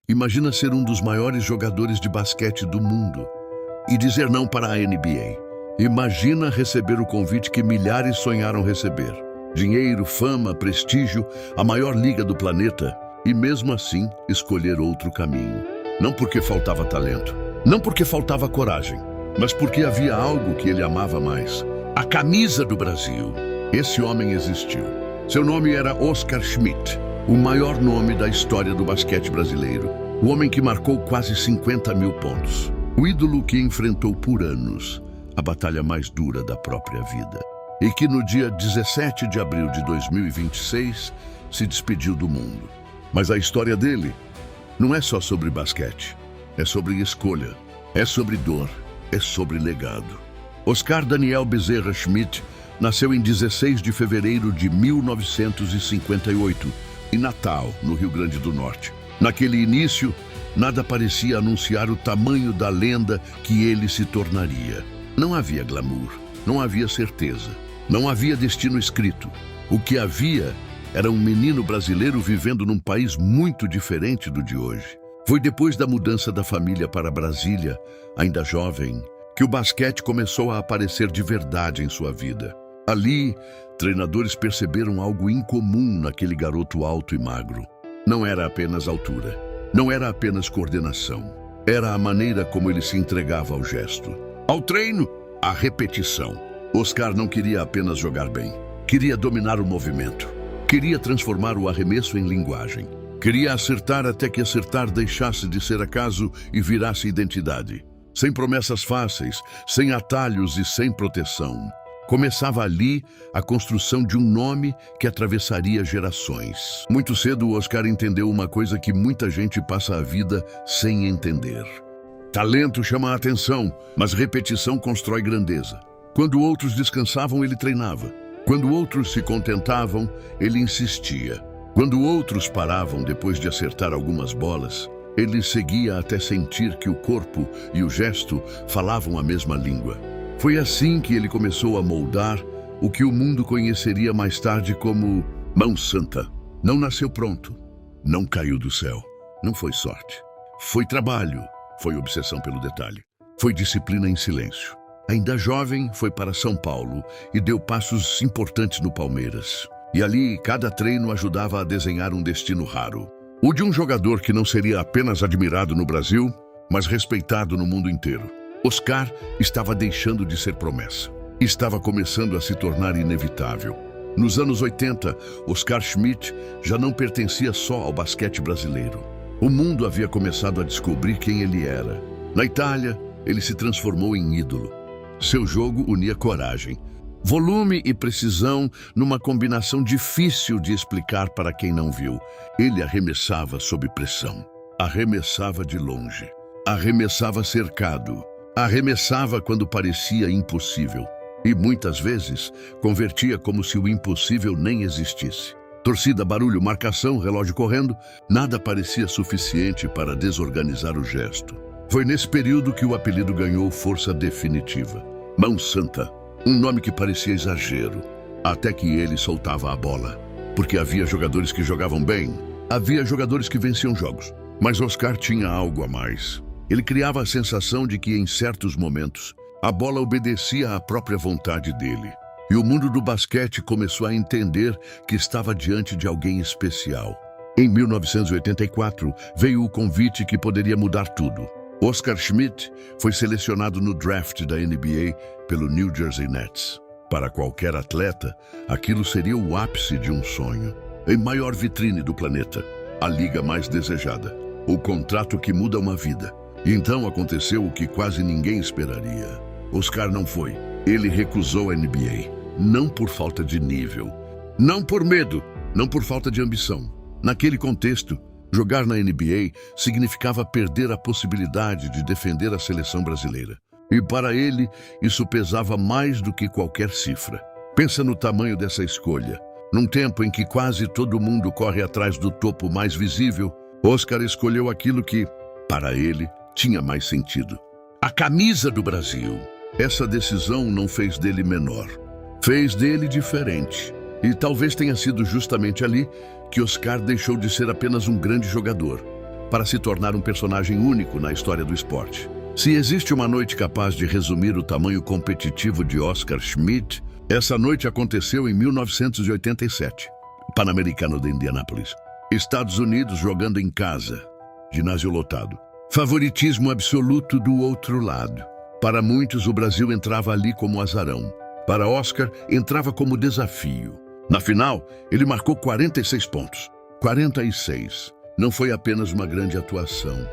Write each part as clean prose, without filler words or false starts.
Imagina ser um dos maiores jogadores de basquete do mundo e dizer não para a NBA. Imagina receber o convite que milhares sonharam receber. Dinheiro, fama, prestígio, a maior liga do planeta, e mesmo assim escolher outro caminho. Não porque faltava talento, não porque faltava coragem, mas porque havia algo que ele amava mais: a camisa do Brasil. Esse homem existiu. Seu nome era Oscar Schmidt, o maior nome da história do basquete brasileiro. O homem que marcou quase 50 mil pontos. O ídolo que enfrentou por anos a batalha mais dura da própria vida. E que no dia 17 de abril de 2026 se despediu do mundo. Mas a história dele não é só sobre basquete. É sobre escolha, é sobre dor, é sobre legado. Oscar Daniel Bezerra Schmidt nasceu em 16 de fevereiro de 1958, em Natal, no Rio Grande do Norte. Naquele início, nada parecia anunciar o tamanho da lenda que ele se tornaria. Não havia glamour, não havia certeza, não havia destino escrito. O que havia era um menino brasileiro vivendo num país muito diferente do de hoje. Foi depois da mudança da família para Brasília, ainda jovem, que o basquete começou a aparecer de verdade em sua vida. Ali, treinadores perceberam algo incomum naquele garoto alto e magro. Não era apenas altura, não era apenas coordenação. Era a maneira como ele se entregava ao gesto, ao treino, à repetição. Oscar não queria apenas jogar bem, queria dominar o movimento. Queria transformar o arremesso em linguagem. Queria acertar até que acertar deixasse de ser acaso e virasse identidade. Sem promessas fáceis, sem atalhos e sem proteção. Começava ali a construção de um nome que atravessaria gerações. Muito cedo, Oscar entendeu uma coisa que muita gente passa a vida sem entender. Talento chama a atenção, mas repetição constrói grandeza. Quando outros descansavam, ele treinava. Quando outros se contentavam, ele insistia. Quando outros paravam depois de acertar algumas bolas, ele seguia até sentir que o corpo e o gesto falavam a mesma língua. Foi assim que ele começou a moldar o que o mundo conheceria mais tarde como Mão Santa. Não nasceu pronto, não caiu do céu, não foi sorte. Foi trabalho, foi obsessão pelo detalhe, foi disciplina em silêncio. Ainda jovem, foi para São Paulo e deu passos importantes no Palmeiras. E ali, cada treino ajudava a desenhar um destino raro. O de um jogador que não seria apenas admirado no Brasil, mas respeitado no mundo inteiro. Oscar estava deixando de ser promessa. Estava começando a se tornar inevitável. Nos anos 80, Oscar Schmidt já não pertencia só ao basquete brasileiro. O mundo havia começado a descobrir quem ele era. Na Itália, ele se transformou em ídolo. Seu jogo unia coragem, volume e precisão numa combinação difícil de explicar para quem não viu. Ele arremessava sob pressão, arremessava de longe, arremessava cercado, arremessava quando parecia impossível. E muitas vezes convertia como se o impossível nem existisse. Torcida, barulho, marcação, relógio correndo, nada parecia suficiente para desorganizar o gesto. Foi nesse período que o apelido ganhou força definitiva. Mão Santa, um nome que parecia exagero, até que ele soltava a bola. Porque havia jogadores que jogavam bem, havia jogadores que venciam jogos. Mas Oscar tinha algo a mais. Ele criava a sensação de que, em certos momentos, a bola obedecia à própria vontade dele. E o mundo do basquete começou a entender que estava diante de alguém especial. Em 1984, veio o convite que poderia mudar tudo. Oscar Schmidt foi selecionado no draft da NBA pelo New Jersey Nets. Para qualquer atleta, aquilo seria o ápice de um sonho. Em maior vitrine do planeta, a liga mais desejada, o contrato que muda uma vida. E então aconteceu o que quase ninguém esperaria. Oscar não foi. Ele recusou a NBA. Não por falta de nível, não por medo, não por falta de ambição. Naquele contexto, jogar na NBA significava perder a possibilidade de defender a seleção brasileira. E para ele, isso pesava mais do que qualquer cifra. Pensa no tamanho dessa escolha. Num tempo em que quase todo mundo corre atrás do topo mais visível, Oscar escolheu aquilo que, para ele, tinha mais sentido. A camisa do Brasil. Essa decisão não fez dele menor. Fez dele diferente. E talvez tenha sido justamente ali que Oscar deixou de ser apenas um grande jogador para se tornar um personagem único na história do esporte. Se existe uma noite capaz de resumir o tamanho competitivo de Oscar Schmidt, essa noite aconteceu em 1987, Pan-Americano de Indianápolis. Estados Unidos jogando em casa, ginásio lotado. Favoritismo absoluto do outro lado. Para muitos, o Brasil entrava ali como azarão. Para Oscar, entrava como desafio. Na final, ele marcou 46 pontos. 46. Não foi apenas uma grande atuação.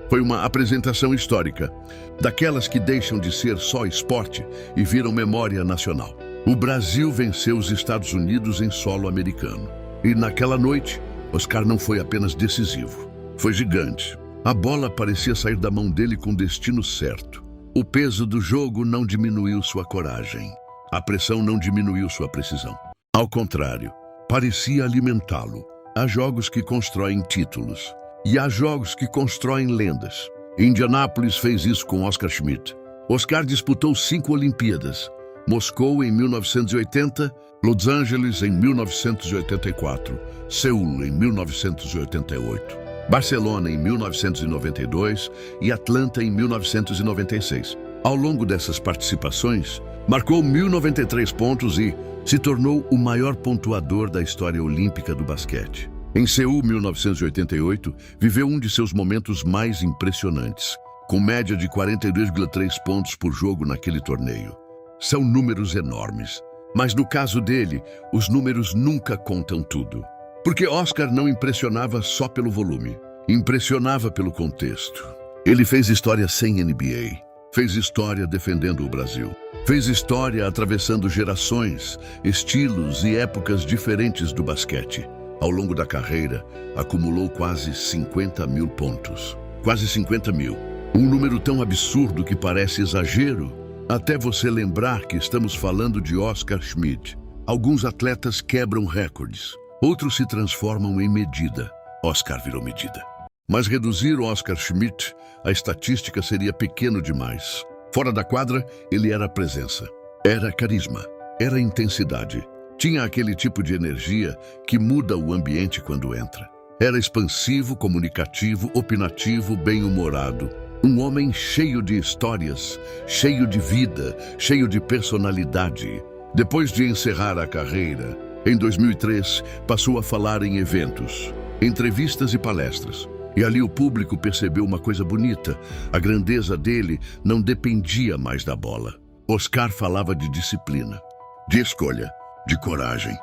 Foi uma apresentação histórica, daquelas que deixam de ser só esporte e viram memória nacional. O Brasil venceu os Estados Unidos em solo americano. E naquela noite, Oscar não foi apenas decisivo. Foi gigante. A bola parecia sair da mão dele com o destino certo. O peso do jogo não diminuiu sua coragem. A pressão não diminuiu sua precisão. Ao contrário, parecia alimentá-lo. Há jogos que constroem títulos. E há jogos que constroem lendas. Indianápolis fez isso com Oscar Schmidt. Oscar disputou 5 Olimpíadas. Moscou em 1980, Los Angeles em 1984, Seul em 1988, Barcelona em 1992 e Atlanta em 1996. Ao longo dessas participações, marcou 1.093 pontos e se tornou o maior pontuador da história olímpica do basquete. Em Seul, 1988, viveu um de seus momentos mais impressionantes, com média de 42,3 pontos por jogo naquele torneio. São números enormes, mas no caso dele, os números nunca contam tudo. Porque Oscar não impressionava só pelo volume, impressionava pelo contexto. Ele fez história sem NBA, fez história defendendo o Brasil, fez história atravessando gerações, estilos e épocas diferentes do basquete. Ao longo da carreira, acumulou quase 50 mil pontos. Quase 50 mil. Um número tão absurdo que parece exagero, até você lembrar que estamos falando de Oscar Schmidt. Alguns atletas quebram recordes, outros se transformam em medida. Oscar virou medida. Mas reduzir o Oscar Schmidt, a estatística seria pequeno demais. Fora da quadra, ele era presença. Era carisma. Era intensidade. Tinha aquele tipo de energia que muda o ambiente quando entra. Era expansivo, comunicativo, opinativo, bem-humorado. Um homem cheio de histórias, cheio de vida, cheio de personalidade. Depois de encerrar a carreira, em 2003, passou a falar em eventos, entrevistas e palestras. E ali o público percebeu uma coisa bonita. A grandeza dele não dependia mais da bola. Oscar falava de disciplina, de escolha, de coragem,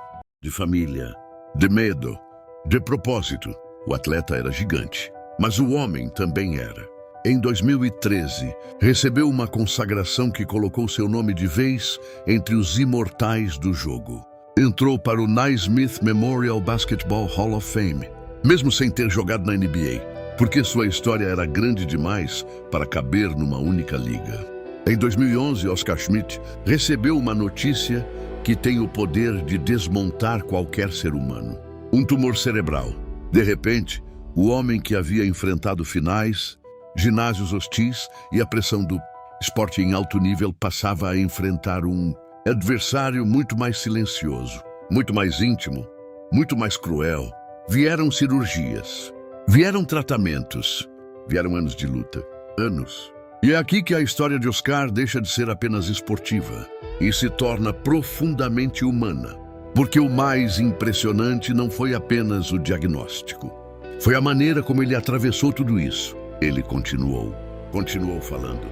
de família, de medo, de propósito. O atleta era gigante, mas o homem também era. Em 2013, recebeu uma consagração que colocou seu nome de vez entre os imortais do jogo. Entrou para o Naismith Memorial Basketball Hall of Fame, mesmo sem ter jogado na NBA, porque sua história era grande demais para caber numa única liga. Em 2011, Oscar Schmidt recebeu uma notícia que tem o poder de desmontar qualquer ser humano. Um tumor cerebral. De repente, o homem que havia enfrentado finais, ginásios hostis e a pressão do esporte em alto nível passava a enfrentar um adversário muito mais silencioso, muito mais íntimo, muito mais cruel. Vieram cirurgias, vieram tratamentos, vieram anos de luta, anos. E é aqui que a história de Oscar deixa de ser apenas esportiva e se torna profundamente humana. Porque o mais impressionante não foi apenas o diagnóstico, foi a maneira como ele atravessou tudo isso. Ele continuou falando,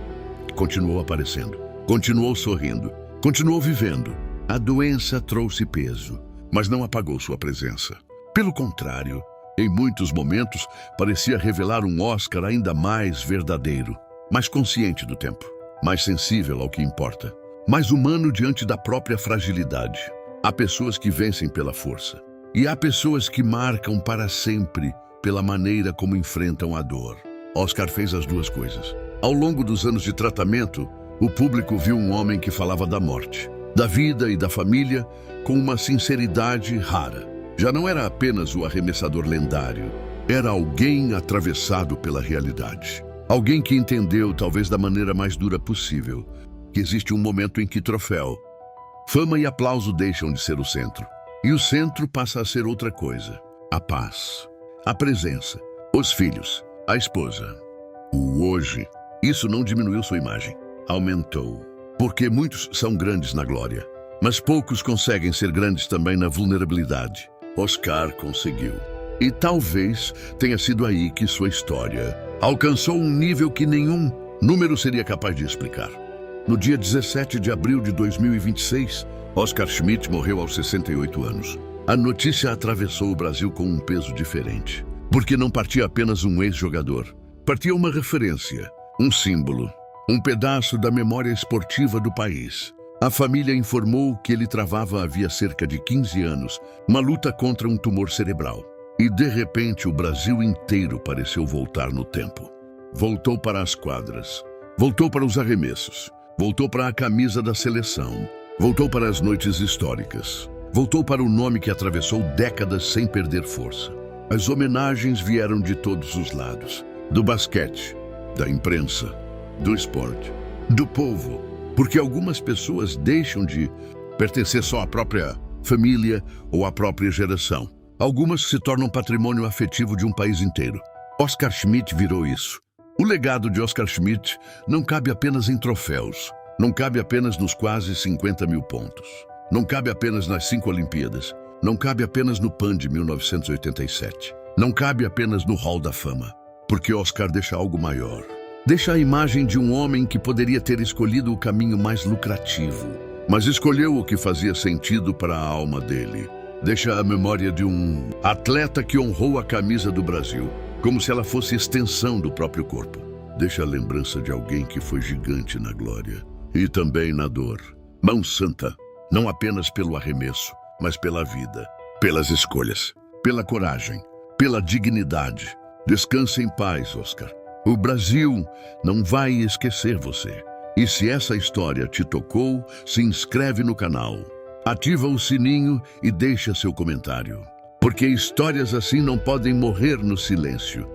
continuou aparecendo, continuou sorrindo, continuou vivendo. A doença trouxe peso, mas não apagou sua presença. Pelo contrário, em muitos momentos, parecia revelar um Oscar ainda mais verdadeiro, mais consciente do tempo, mais sensível ao que importa, mais humano diante da própria fragilidade. Há pessoas que vencem pela força, e há pessoas que marcam para sempre pela maneira como enfrentam a dor. Oscar fez as duas coisas. Ao longo dos anos de tratamento, o público viu um homem que falava da morte, da vida e da família com uma sinceridade rara. Já não era apenas o arremessador lendário, era alguém atravessado pela realidade. Alguém que entendeu, talvez da maneira mais dura possível, que existe um momento em que troféu, fama e aplauso deixam de ser o centro. E o centro passa a ser outra coisa. A paz, a presença, os filhos, A esposa. O hoje. Isso não diminuiu sua imagem. Aumentou. Porque muitos são grandes na glória, mas poucos conseguem ser grandes também na vulnerabilidade. Oscar conseguiu. E talvez tenha sido aí que sua história alcançou um nível que nenhum número seria capaz de explicar. No dia 17 de abril de 2026, Oscar Schmidt morreu aos 68 anos. A notícia atravessou o Brasil com um peso diferente, porque não partia apenas um ex-jogador. Partia uma referência, um símbolo, um pedaço da memória esportiva do país. A família informou que ele travava havia cerca de 15 anos uma luta contra um tumor cerebral. E de repente o Brasil inteiro pareceu voltar no tempo. Voltou para as quadras, voltou para os arremessos, voltou para a camisa da seleção, voltou para as noites históricas, voltou para o nome que atravessou décadas sem perder força. As homenagens vieram de todos os lados, do basquete, da imprensa, do esporte, do povo, porque algumas pessoas deixam de pertencer só à própria família ou à própria geração. Algumas se tornam patrimônio afetivo de um país inteiro. Oscar Schmidt virou isso. O legado de Oscar Schmidt não cabe apenas em troféus, não cabe apenas nos quase 50 mil pontos, não cabe apenas nas 5 Olimpíadas, não cabe apenas no PAN de 1987, não cabe apenas no Hall da Fama, porque Oscar deixa algo maior. Deixa a imagem de um homem que poderia ter escolhido o caminho mais lucrativo, mas escolheu o que fazia sentido para a alma dele. Deixa a memória de um atleta que honrou a camisa do Brasil, como se ela fosse extensão do próprio corpo. Deixa a lembrança de alguém que foi gigante na glória e também na dor. Mão santa, não apenas pelo arremesso, mas pela vida, pelas escolhas, pela coragem, pela dignidade. Descanse em paz, Oscar. O Brasil não vai esquecer você. E se essa história te tocou, se inscreve no canal. Ativa o sininho e deixa seu comentário. Porque histórias assim não podem morrer no silêncio.